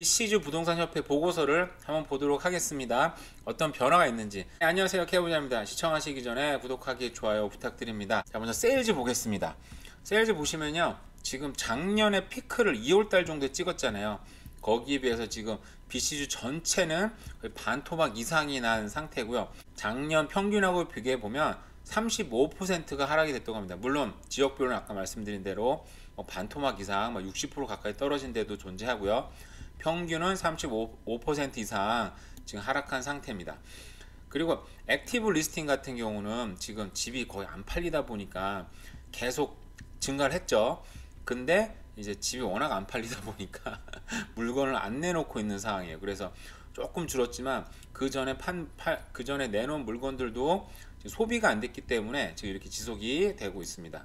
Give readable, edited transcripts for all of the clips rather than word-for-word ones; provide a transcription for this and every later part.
BC주 부동산협회 보고서를 한번 보도록 하겠습니다. 어떤 변화가 있는지. 네, 안녕하세요, 케이블자입니다. 시청하시기 전에 구독하기, 좋아요 부탁드립니다. 자, 먼저 세일즈 보겠습니다. 세일즈 보시면요, 지금 작년에 피크를 2월달 정도에 찍었잖아요. 거기에 비해서 지금 BC주 전체는 거의 반토막 이상이 난 상태고요. 작년 평균하고 비교해 보면 35%가 하락이 됐다고 합니다. 물론 지역별로는 아까 말씀드린 대로 반토막 이상 60% 가까이 떨어진 데도 존재하고요. 평균은 35% 이상 지금 하락한 상태입니다. 그리고 액티브 리스팅 같은 경우는 지금 집이 거의 안 팔리다 보니까 계속 증가를 했죠. 근데 이제 집이 워낙 안 팔리다 보니까 물건을 안 내놓고 있는 상황이에요. 그래서 조금 줄었지만 그 전에 내놓은 물건들도 소비가 안 됐기 때문에 지금 이렇게 지속이 되고 있습니다.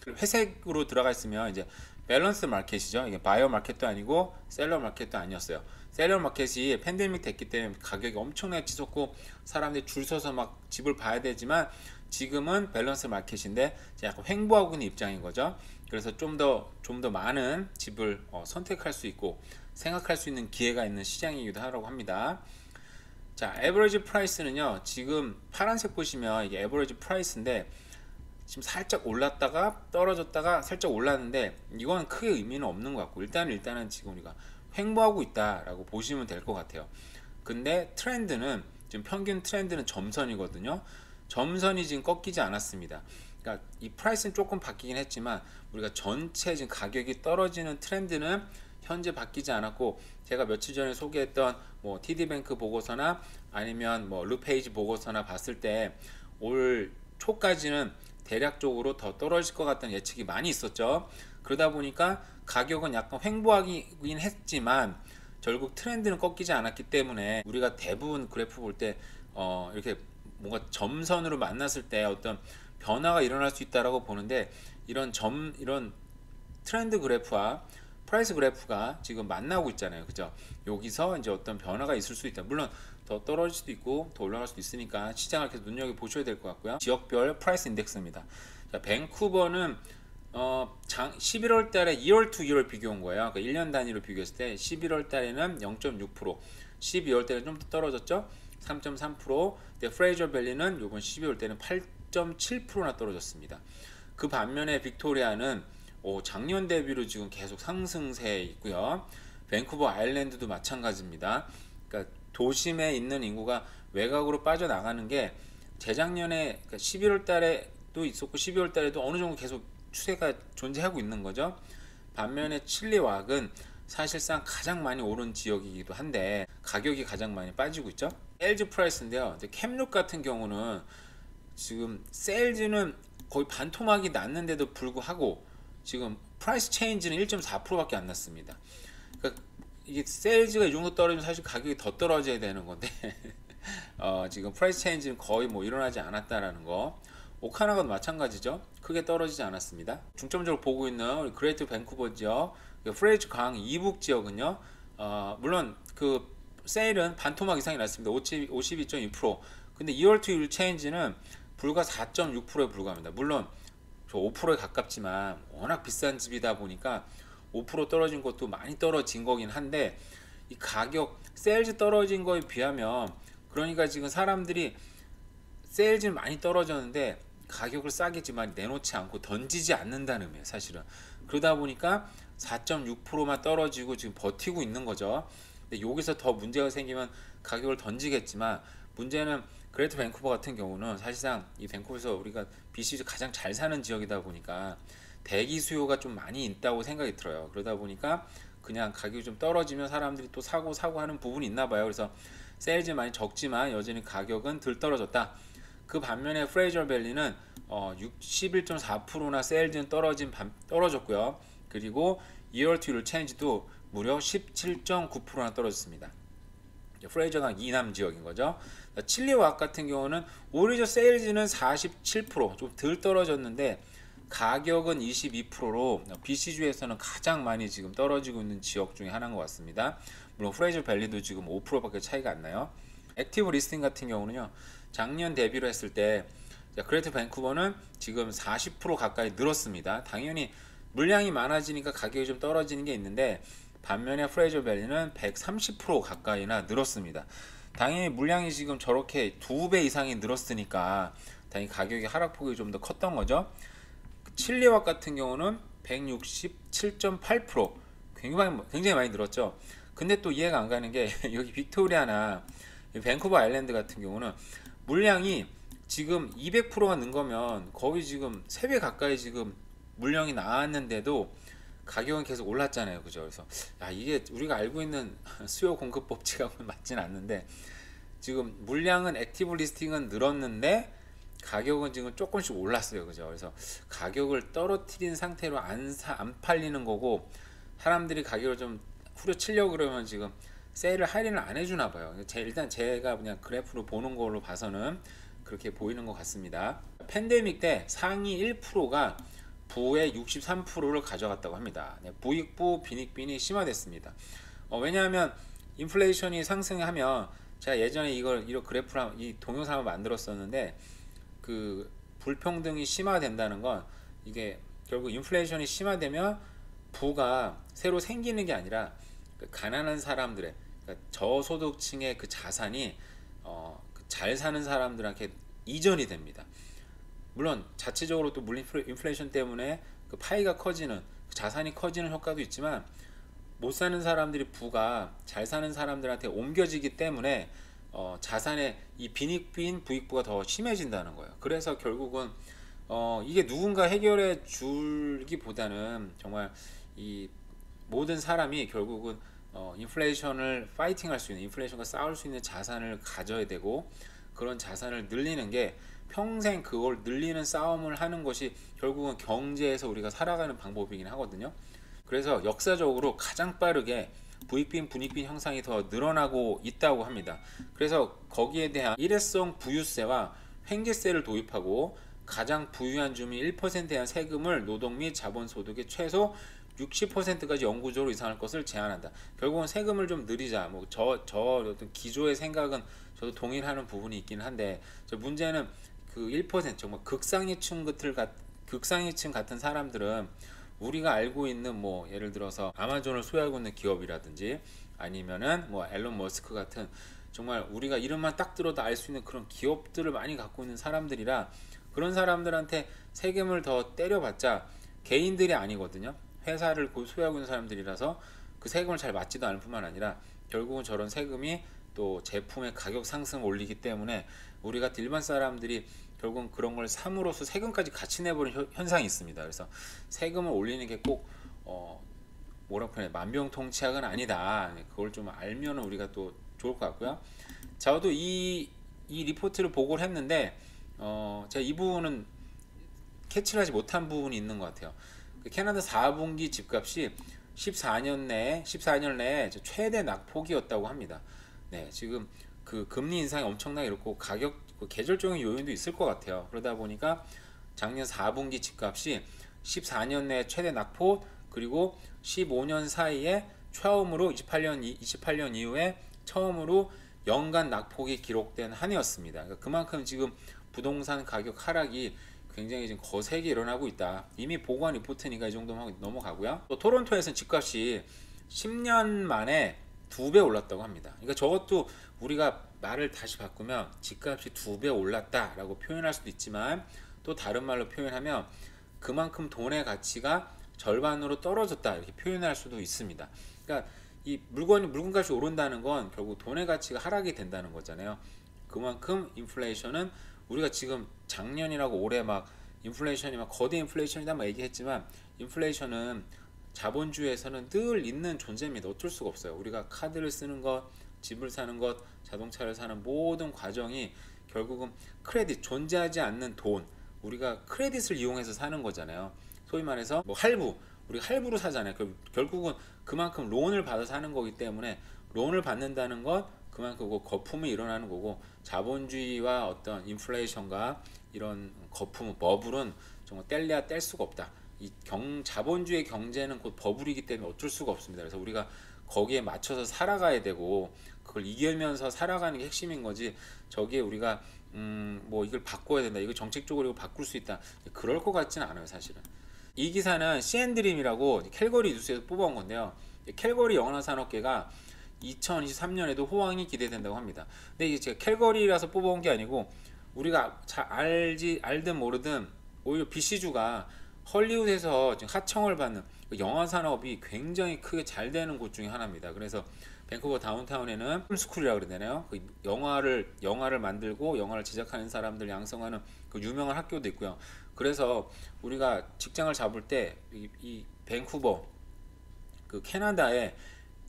회색으로 들어가 있으면 이제 밸런스 마켓이죠. 이게 바이어 마켓도 아니고 셀러 마켓도 아니었어요. 셀러 마켓이 팬데믹 됐기 때문에 가격이 엄청나게 치솟고 사람들이 줄 서서 막 집을 봐야 되지만 지금은 밸런스 마켓인데 약간 횡보하고 있는 입장인 거죠. 그래서 좀 더 많은 집을 선택할 수 있고 생각할 수 있는 기회가 있는 시장이기도 하라고 합니다. 자, 에버리지 프라이스는요, 지금 파란색 보시면 이게 에버리지 프라이스인데 지금 살짝 올랐다가 떨어졌다가 살짝 올랐는데 이건 크게 의미는 없는 것 같고 일단은 지금 우리가 횡보하고 있다라고 보시면 될 것 같아요. 근데 트렌드는 지금 평균 트렌드는 점선이거든요. 점선이 지금 꺾이지 않았습니다. 그러니까 이 프라이스는 조금 바뀌긴 했지만 우리가 전체 지금 가격이 떨어지는 트렌드는 현재 바뀌지 않았고, 제가 며칠 전에 소개했던 뭐 TD뱅크 보고서나 아니면 뭐 르페이지 보고서나 봤을 때 올 초까지는 대략적으로 더 떨어질 것 같다는 예측이 많이 있었죠. 그러다 보니까 가격은 약간 횡보하긴 했지만 결국 트렌드는 꺾이지 않았기 때문에 우리가 대부분 그래프 볼 때 이렇게 뭔가 점선으로 만났을 때 어떤 변화가 일어날 수 있다라고 보는데, 이런 트렌드 그래프와 프라이스 그래프가 지금 만나고 있잖아요. 그죠? 여기서 이제 어떤 변화가 있을 수 있다. 물론 더 떨어질 수도 있고 더 올라갈 수도 있으니까 시장을 계속 눈여겨 보셔야 될 것 같고요. 지역별 프라이스 인덱스입니다. 자, 밴쿠버는 11월 달에 2월 to 2월 비교한 거예요. 그러니까 1년 단위로 비교했을 때 11월 달에는 0.6%, 12월 달에 좀 더 떨어졌죠. 3.3%. 근데 프레이저 밸리는 이번 12월 때는 8.7%나 떨어졌습니다. 그 반면에 빅토리아는 작년 대비로 지금 계속 상승세에 있고요. 밴쿠버 아일랜드도 마찬가지입니다. 그러니까 도심에 있는 인구가 외곽으로 빠져나가는 게 재작년에, 그러니까 11월 달에도 있었고 12월 달에도 어느 정도 계속 추세가 존재하고 있는 거죠. 반면에 칠리왁은 사실상 가장 많이 오른 지역이기도 한데 가격이 가장 많이 빠지고 있죠. 세일즈 프라이스인데요. 캠룩 같은 경우는 지금 세일즈는 거의 반토막이 났는데도 불구하고 지금 프라이스 체인지는 1.4%밖에 안 났습니다. 그러니까 이게 세일즈가 이 정도 떨어지면 사실 가격이 더 떨어져야 되는 건데 지금 프라이스 체인지는 거의 뭐 일어나지 않았다라는 거. 오카나가도 마찬가지죠. 크게 떨어지지 않았습니다. 중점적으로 보고 있는 우리 그레이트 밴쿠버 지역, 프레이즈 강 이북 지역은요, 물론 그 세일은 반토막 이상이 났습니다. 52.2%. 근데 2월 to 2월 체인지는 불과 4.6%에 불과합니다. 물론 저 5%에 가깝지만 워낙 비싼 집이다 보니까 5% 떨어진 것도 많이 떨어진 거긴 한데, 이 가격 세일즈 떨어진 거에 비하면, 그러니까 지금 사람들이 세일즈는 많이 떨어졌는데 가격을 싸게지만 내놓지 않고 던지지 않는다는 의미예요, 사실은. 그러다 보니까 4.6%만 떨어지고 지금 버티고 있는 거죠. 근데 여기서 더 문제가 생기면 가격을 던지겠지만, 문제는 그레이트 밴쿠버 같은 경우는 사실상 이 밴쿠버에서 우리가 BC주 가장 잘 사는 지역이다 보니까 대기 수요가 좀 많이 있다고 생각이 들어요. 그러다 보니까 그냥 가격이 좀 떨어지면 사람들이 또 사고 하는 부분이 있나 봐요. 그래서 세일즈 많이 적지만 여전히 가격은 덜 떨어졌다. 그 반면에 프레이저 밸리는 61.4%나 세일즈는 떨어졌고요. 그리고 2월 to 2월 체인지도 무려 17.9%나 떨어졌습니다. 프레이저강 이남 지역인 거죠. 칠리왁 같은 경우는 오히려 세일즈는 47%, 좀 덜 떨어졌는데 가격은 22%로 BC주에서는 가장 많이 지금 떨어지고 있는 지역 중에 하나인 것 같습니다. 물론 프레이저 밸리도 지금 5%밖에 차이가 안 나요. 액티브 리스팅 같은 경우는요, 작년 대비로 했을 때 그레이트 밴쿠버는 지금 40% 가까이 늘었습니다. 당연히 물량이 많아지니까 가격이 좀 떨어지는 게 있는데, 반면에 프레이저 밸리는 130% 가까이나 늘었습니다. 당연히 물량이 지금 저렇게 2배 이상이 늘었으니까 당연히 가격의 하락폭이 좀 더 컸던 거죠. 칠리왁 같은 경우는 167.8% 굉장히 많이 늘었죠. 근데 또 이해가 안 가는 게 여기 빅토리아나 밴쿠버 아일랜드 같은 경우는 물량이 지금 200%가 는 거면 거의 지금 3배 가까이 지금 물량이 나왔는데도 가격은 계속 올랐잖아요. 그죠? 그래서 이게 우리가 알고 있는 수요 공급 법칙하고는 맞진 않는데 지금 물량은 액티브 리스팅은 늘었는데 가격은 지금 조금씩 올랐어요. 그죠? 그래서 가격을 떨어뜨린 상태로 안 팔리는 거고 사람들이 가격을 좀 후려치려고 그러면 지금 세일을 할인을 안 해주나 봐요. 일단 제가 그냥 그래프로 보는 걸로 봐서는 그렇게 보이는 것 같습니다. 팬데믹 때 상위 1%가 부의 63%를 가져갔다고 합니다. 부익부 빈익빈이 심화됐습니다. 왜냐하면 인플레이션이 상승하면 제가 예전에 이런 그래프를 이 동영상을 만들었었는데 그 불평등이 심화된다는 건 이게 결국 인플레이션이 심화되면 부가 새로 생기는 게 아니라 가난한 사람들의 그러니까 저소득층의 그 자산이 잘 사는 사람들한테 이전이 됩니다. 물론 자체적으로 또 물린 인플레이션 때문에 그 파이가 커지는 자산이 커지는 효과도 있지만 못 사는 사람들이 부가 잘 사는 사람들한테 옮겨지기 때문에 자산의 이 빈익빈 부익부가 더 심해진다는 거예요. 그래서 결국은 이게 누군가 해결해 줄기보다는 정말 이 모든 사람이 결국은 인플레이션을 파이팅할 수 있는 인플레이션과 싸울 수 있는 자산을 가져야 되고 그런 자산을 늘리는 게 평생 그걸 늘리는 싸움을 하는 것이 결국은 경제에서 우리가 살아가는 방법이긴 하거든요. 그래서 역사적으로 가장 빠르게 부익빈 분익빈 형상이 더 늘어나고 있다고 합니다. 그래서 거기에 대한 일회성 부유세와 횡재세를 도입하고 가장 부유한 주민 1%에 대한 세금을 노동 및 자본소득의 최소 60%까지 영구적으로 이상할 것을 제한한다. 결국은 세금을 좀 늘리자. 저 어떤 기조의 생각은 저도 동일하는 부분이 있긴 한데 문제는 그 1% 정말 극상위층 같은 사람들은 우리가 알고 있는 뭐 예를 들어서 아마존을 소유하고 있는 기업이라든지 아니면은 뭐 앨런 머스크 같은 정말 우리가 이름만 딱 들어도 알 수 있는 그런 기업들을 많이 갖고 있는 사람들이라 그런 사람들한테 세금을 더 때려봤자 개인들이 아니거든요. 회사를 소유하고 있는 사람들이라서 그 세금을 잘 맞지도 않을 뿐만 아니라 결국은 저런 세금이 또 제품의 가격 상승을 올리기 때문에 우리 같은 일반 사람들이 결국은 그런 걸 삼으로써 세금까지 같이 내버리는 현상이 있습니다. 그래서 세금을 올리는 게 꼭 뭐라고 표현해 만병통치약은 아니다. 그걸 좀 알면 우리가 또 좋을 것 같고요. 저도 이 리포트를 보고 했는데 제가 이 부분은 캐치를 하지 못한 부분이 있는 것 같아요. 캐나다 4분기 집값이 14년 내에 최대 낙폭이었다고 합니다. 네, 지금 그 금리 인상이 엄청나게 이렇고 가격 계절적인 요인도 있을 것 같아요. 그러다 보니까 작년 4분기 집값이 14년 내 최대 낙폭 그리고 15년 사이에 처음으로 28년 이후에 처음으로 연간 낙폭이 기록된 한 해였습니다. 그러니까 그만큼 지금 부동산 가격 하락이 굉장히 지금 거세게 일어나고 있다. 이미 보고한 리포트니까 이 정도만 넘어가고요. 또 토론토에서는 집값이 10년 만에 2배 올랐다고 합니다. 그러니까 저것도 우리가 말을 다시 바꾸면 집값이 2배 올랐다라고 표현할 수도 있지만 또 다른 말로 표현하면 그만큼 돈의 가치가 절반으로 떨어졌다 이렇게 표현할 수도 있습니다. 그러니까 이 물건값이 오른다는 건 결국 돈의 가치가 하락이 된다는 거잖아요. 그만큼 인플레이션은 우리가 지금 작년이라고 올해 막 인플레이션이 막 거대 인플레이션이다 막 얘기했지만 인플레이션은 자본주의에서는 늘 있는 존재입니다. 어쩔 수가 없어요. 우리가 카드를 쓰는 것, 집을 사는 것, 자동차를 사는 모든 과정이 결국은 크레딧, 존재하지 않는 돈, 우리가 크레딧을 이용해서 사는 거잖아요. 소위 말해서 뭐 우리가 할부로 사잖아요. 결국은 그만큼 론을 받아서 사는 거기 때문에 론을 받는다는 건 그만큼 거품이 일어나는 거고 자본주의와 어떤 인플레이션과 이런 거품, 버블은 정말 뗄래야 뗄 수가 없다. 자본주의 경제는 곧 버블이기 때문에 어쩔 수가 없습니다. 그래서 우리가 거기에 맞춰서 살아가야 되고 그걸 이기면서 살아가는 게 핵심인 거지 저기에 우리가 뭐 이걸 바꿔야 된다, 이거 정책적으로 이거 바꿀 수 있다, 그럴 것 같지는 않아요. 사실은 이 기사는 CN드림이라고 캘거리 뉴스에서 뽑아온 건데요. 캘거리 영화 산업계가 2023년에도 호황이 기대된다고 합니다. 근데 이게 제가 캘거리라서 뽑아온 게 아니고 우리가 잘 알든 모르든 오히려 BC주가 헐리우드에서 지금 하청을 받는 영화 산업이 굉장히 크게 잘 되는 곳 중에 하나입니다. 그래서 밴쿠버 다운타운에는 스쿨이라고 그러잖아요. 그 영화를 만들고 영화를 제작하는 사람들 양성하는 그 유명한 학교도 있고요. 그래서 우리가 직장을 잡을 때 이 밴쿠버 그 캐나다에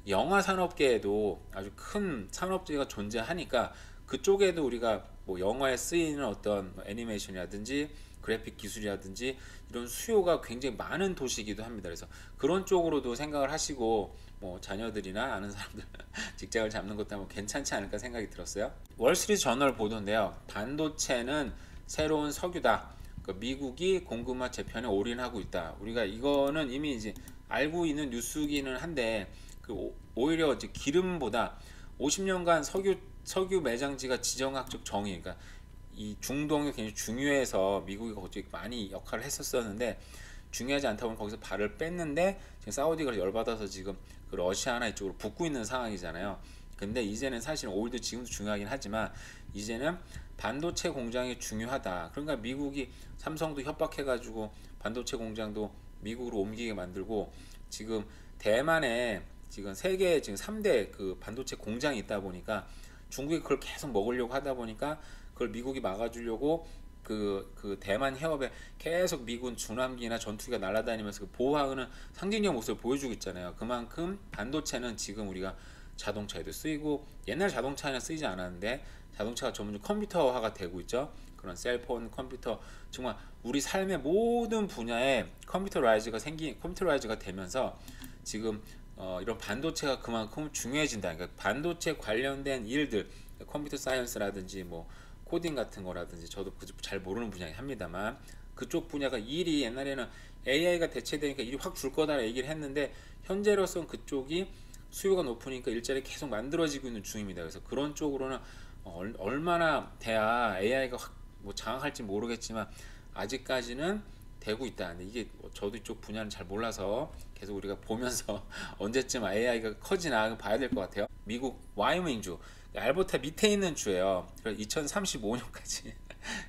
영화 산업계에도 아주 큰 산업체가 존재하니까 그쪽에도 우리가 뭐 영화에 쓰이는 어떤 애니메이션이라든지 그래픽 기술이라든지 이런 수요가 굉장히 많은 도시이기도 합니다. 그래서 그런 쪽으로도 생각을 하시고 뭐 자녀들이나 아는 사람들 직장을 잡는 것도 한번 괜찮지 않을까 생각이 들었어요. 월스트리트 저널 보도인데요. 반도체는 새로운 석유다. 미국이 공급망 재편에 올인하고 있다. 우리가 이거는 이미 이제 알고 있는 뉴스기는 한데 오히려 이제 기름보다 50년간 석유 매장지가 지정학적 정의, 그러니까 이 중동이 굉장히 중요해서 미국이 거기 많이 역할을 했었었는데 중요하지 않다 보니 거기서 발을 뺐는데 지금 사우디가 열받아서 지금 그 러시아나 이쪽으로 붙고 있는 상황이잖아요. 근데 이제는 사실 오일도 지금도 중요하긴 하지만 이제는 반도체 공장이 중요하다. 그러니까 미국이 삼성도 협박해가지고 반도체 공장도 미국으로 옮기게 만들고 지금 대만에 지금 세계 지금 3대 그 반도체 공장이 있다 보니까 중국이 그걸 계속 먹으려고 하다 보니까 그걸 미국이 막아주려고 그 대만 해협에 계속 미군 주남기나 전투기가 날아다니면서 그 보호하는 상징적 모습을 보여주고 있잖아요. 그만큼 반도체는 지금 우리가 자동차에도 쓰이고 옛날 자동차에는 쓰이지 않았는데 자동차가 점점 컴퓨터화가 되고 있죠. 그런 셀폰, 컴퓨터 정말 우리 삶의 모든 분야에 컴퓨터라이즈가 되면서 지금 이런 반도체가 그만큼 중요해진다. 그러니까 반도체 관련된 일들, 컴퓨터 사이언스라든지 뭐 코딩 같은 거라든지 저도 잘 모르는 분야긴 합니다만 그쪽 분야가 일이 옛날에는 AI가 대체되니까 일이 확 줄 거다라 얘기를 했는데 현재로서는 그쪽이 수요가 높으니까 일자리 계속 만들어지고 있는 중입니다. 그래서 그런 쪽으로는 얼마나 돼야 AI가 확 뭐 장악할지 모르겠지만 아직까지는 되고 있다. 근데 이게 저도 이쪽 분야는 잘 몰라서 계속 우리가 보면서 언제쯤 AI가 커지나 봐야 될 것 같아요. 미국 와이오밍주 알버타 밑에 있는 주예요. 2035년까지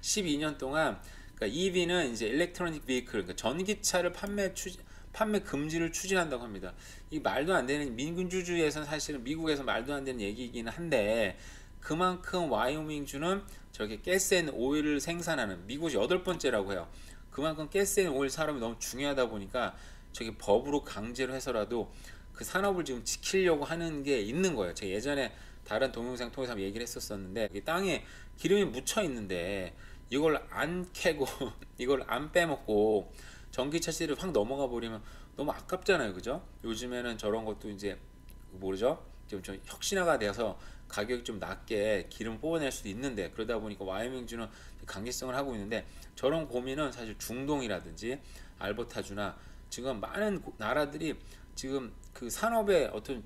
12년 동안 그러니까 EV는 이제 일렉트로닉 비이클 그러니까 전기차를 판매 금지를 추진한다고 합니다. 이 말도 안 되는 민주주의에서는 사실은 미국에서 말도 안 되는 얘기이기는 한데 그만큼 와이오밍주는 저렇게 가스 앤 오일을 생산하는 미국이 8번째라고 해요. 그만큼 가스 앤 오일 산업이 너무 중요하다 보니까 저게 법으로 강제로 해서라도 그 산업을 지금 지키려고 하는 게 있는 거예요. 제가 예전에 다른 동영상 통해서 얘기를 했었는데 땅에 기름이 묻혀 있는데 이걸 안 캐고 이걸 안 빼먹고 전기차 시대를 확 넘어가 버리면 너무 아깝잖아요. 그죠? 요즘에는 저런 것도 이제 모르죠? 좀 혁신화가 돼서 가격이 좀 낮게 기름 뽑아낼 수도 있는데 그러다 보니까 와이오밍주는 강제성을 하고 있는데 저런 고민은 사실 중동이라든지 알버타주나 지금 많은 나라들이 지금 그 산업의 어떤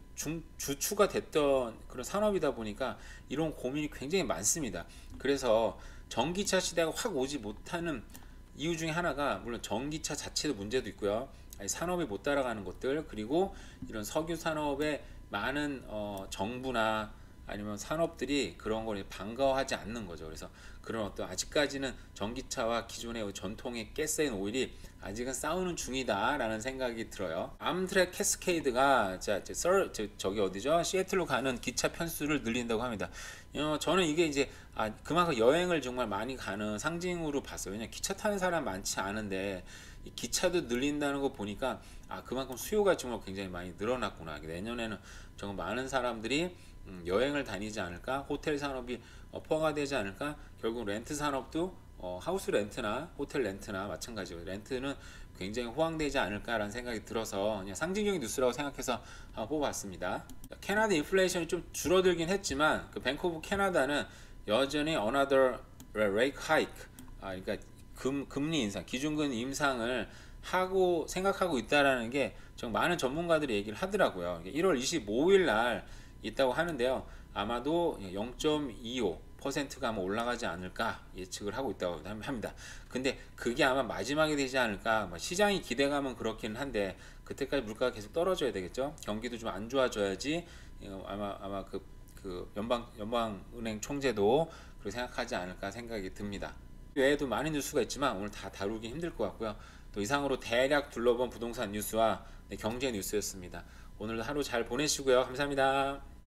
주축가 됐던 그런 산업이다 보니까 이런 고민이 굉장히 많습니다. 그래서 전기차 시대가 확 오지 못하는 이유 중에 하나가 물론 전기차 자체도 문제도 있고요. 산업이 못 따라가는 것들 그리고 이런 석유 산업의 많은 정부나 아니면 산업들이 그런 걸 반가워하지 않는 거죠. 그래서 그런 어떤 아직까지는 전기차와 기존의 전통의 가스앤 오일이 아직은 싸우는 중이다라는 생각이 들어요. 암트랙 캐스케이드가 저기 어디죠? 시애틀로 가는 기차 편수를 늘린다고 합니다. 저는 이게 이제 그만큼 여행을 정말 많이 가는 상징으로 봤어요. 왜냐 기차 타는 사람 많지 않은데 이 기차도 늘린다는 거 보니까 그만큼 수요가 정말 굉장히 많이 늘어났구나. 내년에는 정말 많은 사람들이 여행을 다니지 않을까? 호텔 산업이 포화가 되지 않을까? 결국 렌트 산업도 하우스 렌트나 호텔 렌트나 마찬가지고 렌트는 굉장히 호황되지 않을까라는 생각이 들어서 그냥 상징적인 뉴스라고 생각해서 한번 뽑아봤습니다. 캐나다 인플레이션이 좀 줄어들긴 했지만 그 밴쿠버 캐나다는 여전히 another rate hike, 그러니까 금리 인상, 기준금 인상을 하고 생각하고 있다라는 게 좀 많은 전문가들이 얘기를 하더라고요. 1월 25일 날 있다고 하는데요. 아마도 0.25%가 아마 올라가지 않을까 예측을 하고 있다고 합니다. 근데 그게 아마 마지막이 되지 않을까 시장이 기대감은 그렇긴 한데 그때까지 물가가 계속 떨어져야 되겠죠. 경기도 좀 안 좋아져야지 아마 그 연방은행 총재도 그렇게 생각하지 않을까 생각이 듭니다. 외에도 많은 뉴스가 있지만 오늘 다 다루기 힘들 것 같고요. 또 이상으로 대략 둘러본 부동산 뉴스와 경제 뉴스였습니다. 오늘도 하루 잘 보내시고요. 감사합니다.